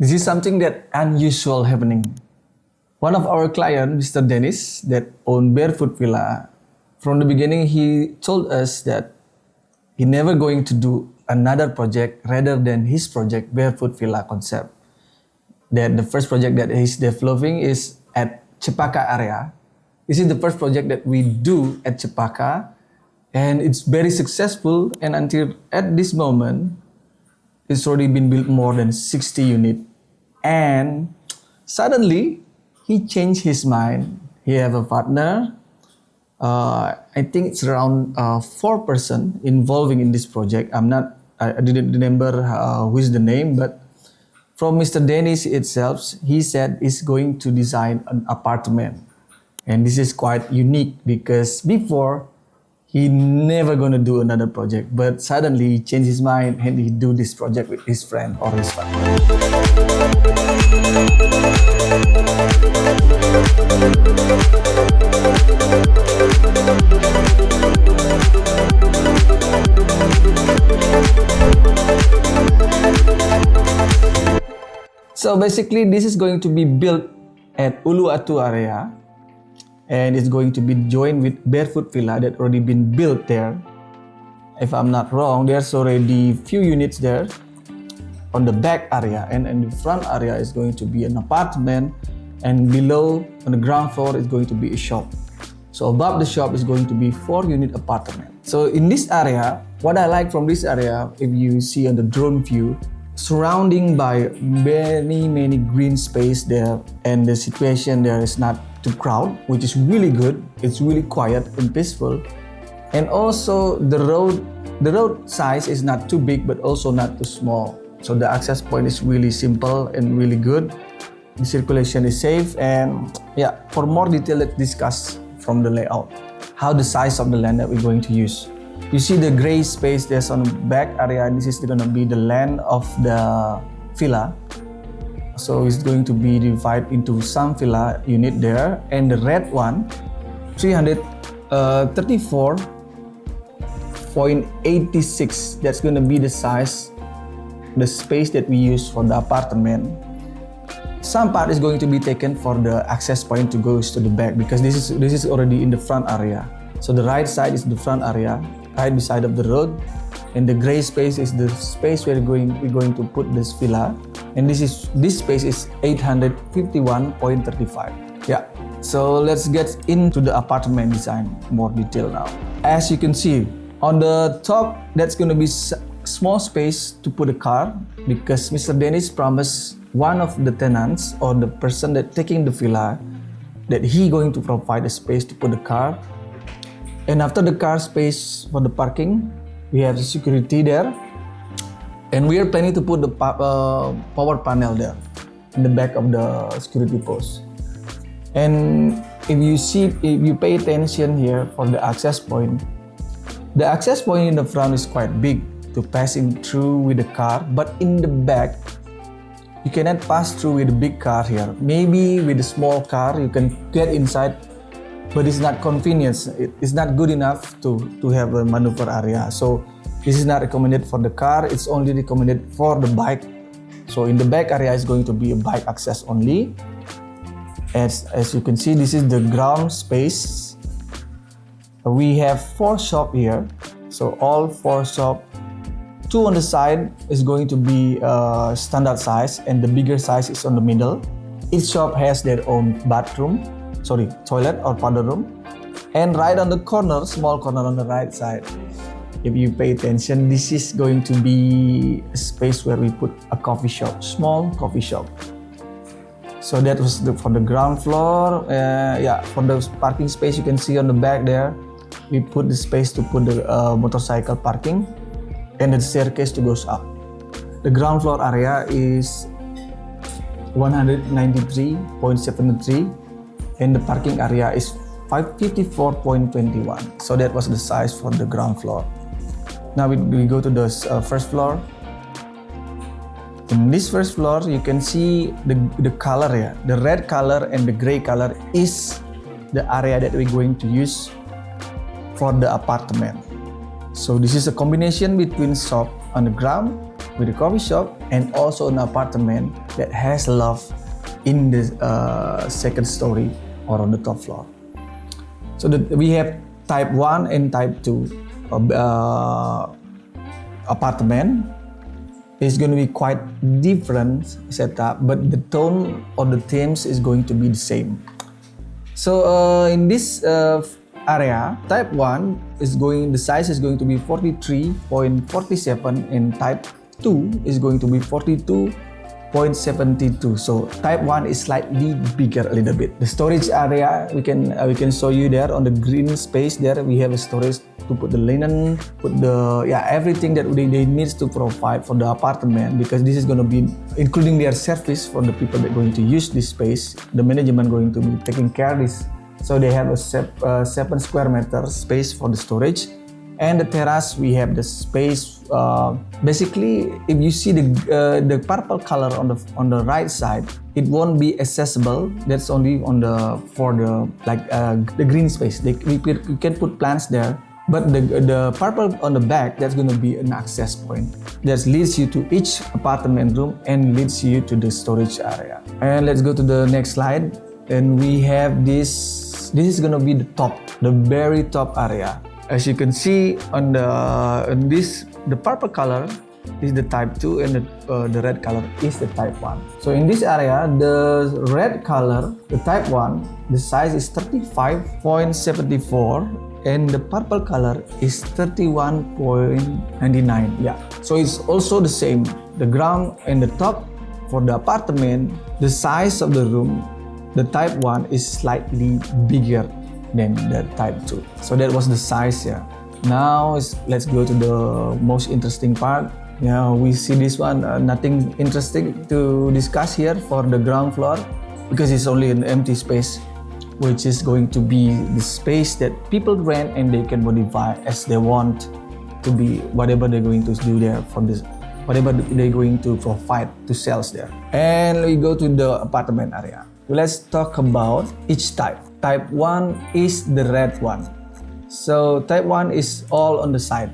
This is something that unusual happening. One of our client, Mr. Denish, that owned Barefoot Villa, from the beginning he told us that he never going to do another project rather than his project Barefoot Villa concept. That the first project that he's developing is at Cepaka area. This is the first project that we do at Cepaka, and it's very successful. And until at this moment, it's already been built more than 60 units. And suddenly, he changed his mind. He have a partner. I think it's around 4 person involving in this project. I didn't remember who is the name, but from Mr. Denish itself, he said he's going to design an apartment. And this is quite unique because before, he never gonna do another project, but suddenly he changed his mind and he do this project with his friend or his partner. So basically, this is going to be built at Uluwatu area. And it's going to be joined with Barefoot Villa that already been built there. If I'm not wrong, there's already few units there on the back area, and in the front area is going to be an apartment, and below on the ground floor is going to be a shop. So above the shop is going to be 4-unit apartment. So in this area, what I like from this area, if you see on the drone view, surrounding by many green space there, and the situation there is not too crowded, which is really good. It's really quiet and peaceful. And also the road size is not too big but also not too small. So the access point is really simple and really good. The circulation is safe, and yeah, for more detail, let's discuss from the layout. How the size of the land that we're going to use. You see the gray space there's on the back area, and this is gonna be the land of the villa. So it's going to be divided into some villa unit there, and the red one, 334.86. That's going to be the size, the space that we use for the apartment. Some part is going to be taken for the access point to go to the back, because this is already in the front area. So the right side is the front area, right beside of the road, and the gray space is the space we're going to put this villa. And this space is 851.35. Yeah, so let's get into the apartment design more detail now. As you can see, on the top, that's going to be small space to put a car, because Mr. Denish promised one of the tenants or the person that taking the villa that he going to provide a space to put the car. And after the car space for the parking, we have the security there. And we are planning to put the power panel there in the back of the security post. And if you pay attention here for the access point in the front is quite big to passing through with the car, but in the back, you cannot pass through with a big car here. Maybe with a small car, you can get inside, but it's not convenient. It's not good enough to have a maneuver area. So this is not recommended for the car, it's only recommended for the bike. So in the back area is going to be a bike access only. As you can see, this is the ground space. We have 4 shops here. So all 4 shops, 2 on the side is going to be standard size, and the bigger size is on the middle. Each shop has their own toilet or powder room. And right on the corner, small corner on the right side, if you pay attention, this is going to be a space where we put a coffee shop, small coffee shop. So that was for the ground floor. For the parking space, you can see on the back there, we put the space to put the motorcycle parking, and the staircase to goes up. The ground floor area is 193.73, and the parking area is 554.21. So that was the size for the ground floor. Now we go to the first floor. In this first floor, you can see the color here. The red color and the gray color is the area that we're going to use for the apartment. So this is a combination between shop on the ground with a coffee shop, and also an apartment that has loft in the second story or on the top floor. So we have type 1 and type 2 apartment. Is going to be quite different setup, but the tone or the themes is going to be the same. So in this area, type 1 is the size is going to be 43.47, and type 2 is going to be 42.72. So type 1 is slightly bigger a little bit. The storage area, we can show you there on the green space there. We have a storage to put the linen, put the everything that they need to provide for the apartment, because this is going to be including their service for the people that are going to use this space. The management going to be taking care of this. So they have a 7 square meter space for the storage. And the terrace, we have the space. Basically, if you see the purple color on the right side, it won't be accessible. That's only for the green space. You can put plants there, but the purple on the back, that's going to be an access point that leads you to each apartment room and leads you to the storage area. And let's go to the next slide. And we have this. This is going to be the very top area. As you can see on the purple color is the type 2, and the red color is the type 1. So in this area, the red color, the type 1, the size is 35.74, and the purple color is 31.99. Yeah. So it's also the same. The ground and the top for the apartment, the size of the room, the type 1 is slightly bigger than the type 2. So that was the size. Yeah. Now let's go to the most interesting part. We see this one, nothing interesting to discuss here for the ground floor, because it's only an empty space, which is going to be the space that people rent and they can modify as they want to be, whatever they're going to do there for this, whatever they're going to provide to sales there. And we go to the apartment area. Let's talk about each type. Type 1 is the red one. So type 1 is all on the side.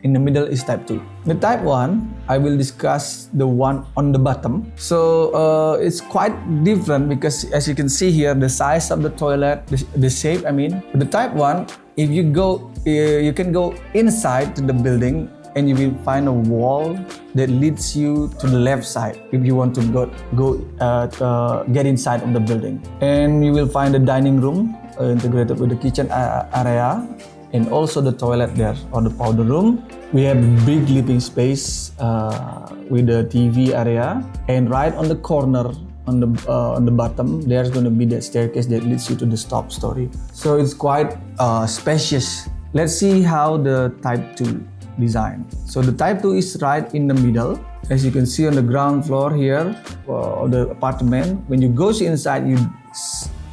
In the middle is type 2. The type 1, I will discuss the one on the bottom. So it's quite different, because as you can see here, the size of the toilet, the shape, the type 1, if you go, you can go inside to the building and you will find a wall that leads you to the left side if you want to get inside of the building. And you will find a dining room integrated with the kitchen area, and also the toilet there, or the powder room. We have big living space with the TV area, and right on the corner on the bottom, there's going to be that staircase that leads you to the top story. So it's quite spacious. Let's see how the type 2 design. So the type 2 is right in the middle. As you can see on the ground floor here of the apartment, when you go inside,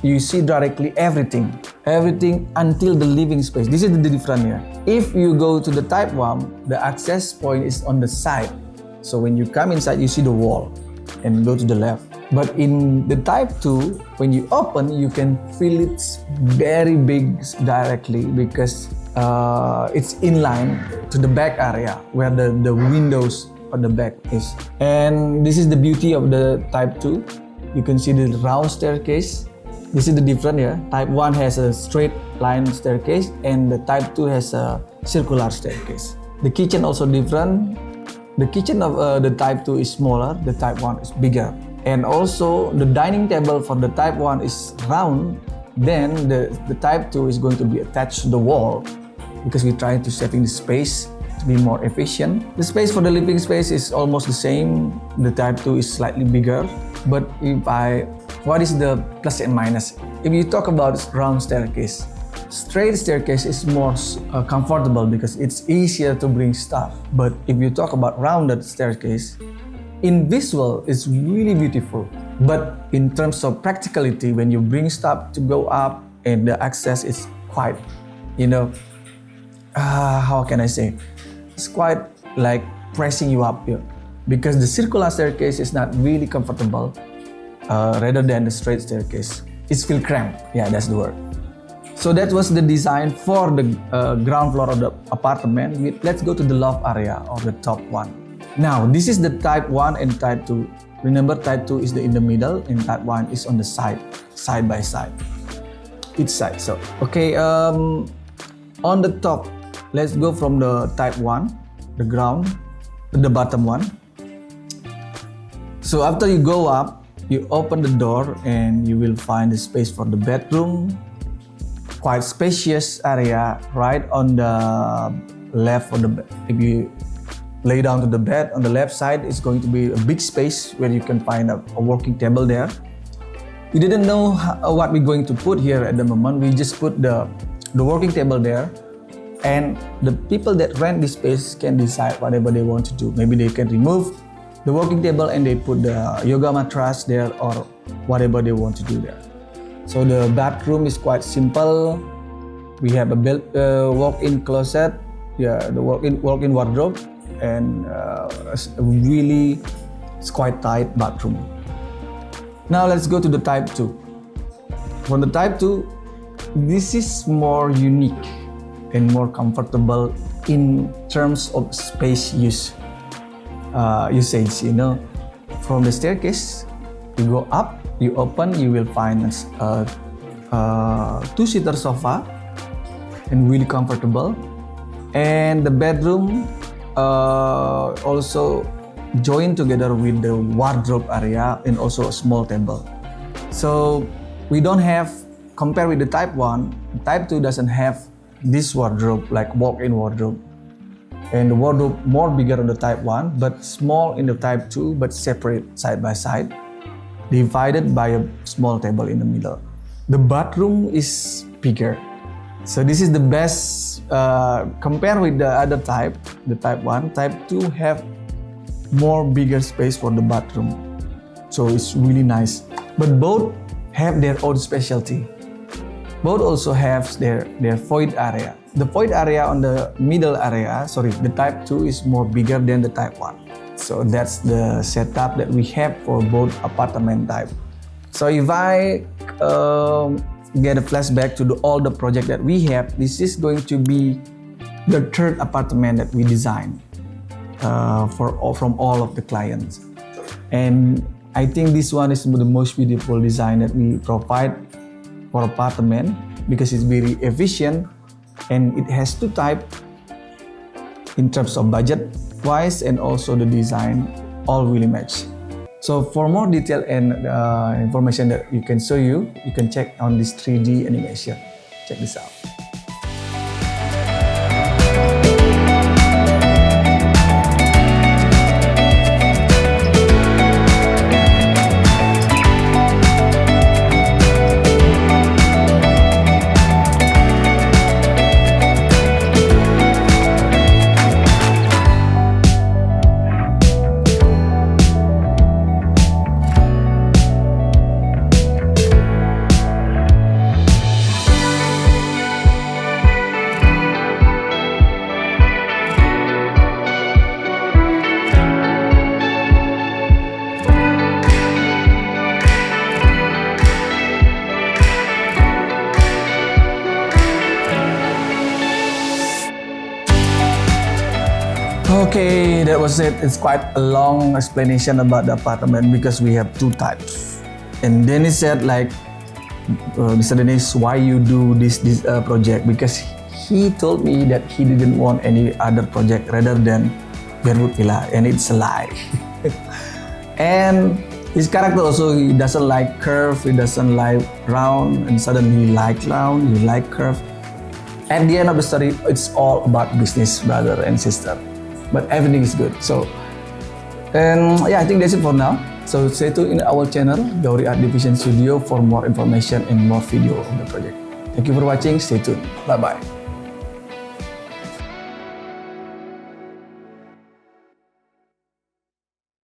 you see directly everything until the living space. This is the difference here. If you go to the type 1, the access point is on the side. So when you come inside, you see the wall and go to the left. But in the type 2, when you open, you can feel it's very big directly, because it's inline to the back area where the windows on the back is. And this is the beauty of the type 2. You can see the round staircase. This is the difference here. Type 1 has a straight line staircase, and the type 2 has a circular staircase. The kitchen also different. The kitchen of the type 2 is smaller, the type 1 is bigger. And also the dining table for the type 1 is round, then the type 2 is going to be attached to the wall, because we try to saving the space to be more efficient. The space for the living space is almost the same. The type 2 is slightly bigger. But what is the plus and minus? If you talk about round staircase, straight staircase is more comfortable because it's easier to bring stuff. But if you talk about rounded staircase, in visual, it's really beautiful. But in terms of practicality, when you bring stuff to go up and the access is quite, how can I say? It's quite like pressing you up here, because the circular staircase is not really comfortable rather than the straight staircase. It's feel cramped. Yeah, that's the word. So that was the design for the ground floor of the apartment. Let's go to the loft area or the top one. Now, this is the type 1 and type 2. Remember, type 2 is in the middle and type 1 is on the side by side. Each side. So, okay, on the top, let's go from the type 1, the ground, to the bottom one. So after you go up, you open the door and you will find the space for the bedroom. Quite spacious area right on the left of the bed. If you lay down to the bed, on the left side is going to be a big space where you can find a working table there. We didn't know what we're going to put here at the moment. We just put the working table there, and the people that rent this space can decide whatever they want to do. Maybe they can remove the working table and they put the yoga mattress there or whatever they want to do there. So the bathroom is quite simple. We have a walk-in closet, the walk-in wardrobe, and it's quite tight bathroom. Now let's go to the type 2. For the type 2, this is more unique and more comfortable in terms of space usage. From the staircase, you go up, you open, you will find a two-seater sofa and really comfortable. And the bedroom also joined together with the wardrobe area and also a small table. So we don't have, compared with the type 1, type 2 doesn't have this wardrobe, like walk-in wardrobe. And the wardrobe more bigger on the type 1, but small in the type 2, but separate side by side, divided by a small table in the middle. The bathroom is bigger. So this is the best, compared with the other type, the type 1, type 2 have more bigger space for the bathroom. So it's really nice. But both have their own specialty. Both also have their void area. The void area on the middle area, the type 2 is more bigger than the type 1. So that's the setup that we have for both apartment type. So if I get a flashback to all the project that we have, this is going to be the third apartment that we designed from all of the clients. And I think this one is the most beautiful design that we provide for apartment because it's very efficient and it has two types in terms of budget wise and also the design all really match. So for more detail and information that you can check on this 3D animation. Check this out. Okay, that was it. It's quite a long explanation about the apartment because we have two types. And Denish said Mr. Denish, why you do this project? Because he told me that he didn't want any other project rather than Berwood Villa, and it's a lie. And his character also, he doesn't like curve, he doesn't like round, and suddenly he like round, he like curve. At the end of the story, it's all about business, brother and sister. But everything is good. So, and I think that's it for now. So stay tuned in our channel, Gauri Art Division Studio, for more information and more video of the project. Thank you for watching. Stay tuned. Bye bye.